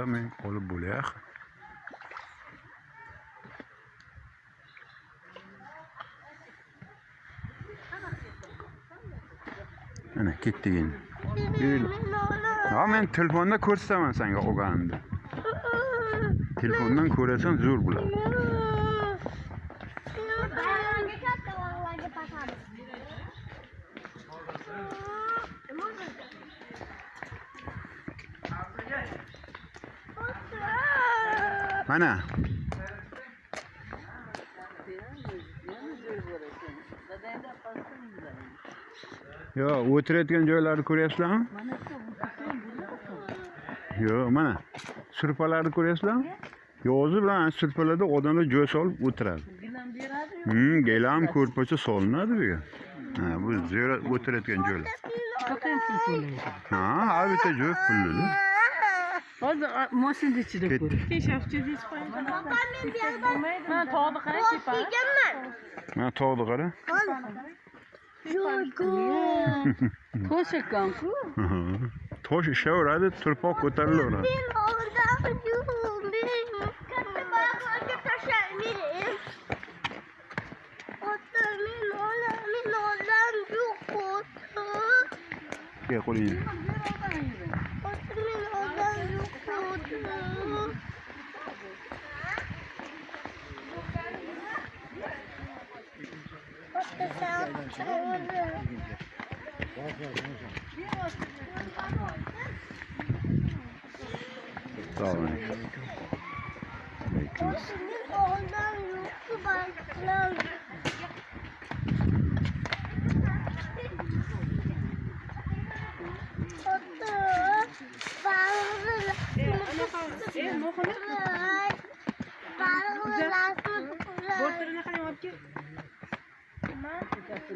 من قول بولاخ ana ketdik endi. Ha men telefonda ko'rsataman senga olganimni. Telefondan ko'rasan zo'r bo'ladi. Mana yo o'tirayotgan joylarni ko'ryapsizlarmi? Yo mana surpalarni ko'ryapsizlarmi? Yo'zi bilan surpalarda odamlar joy solib o'tiradi. Gilam ko'rpacha solinadi bu yerga. Ha, bu ziyorat o'tirayotgan joylar. Ha, ha bitta joy pulli. Hozir mashinada ichida ko'r. Peshafchi deb qo'ygan. Mana tog'ni qarang, Mana tog'ni qara. Tosh ekan-ku. Tosh ishaveradi, turpoq ko'tarilaveradi. Gel qo'lingni. Sağ olun. Bekliyoruz.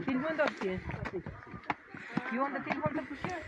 Telefon da atıyor. Yolda telefon da pişiyor.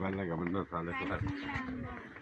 Valla que me no sale.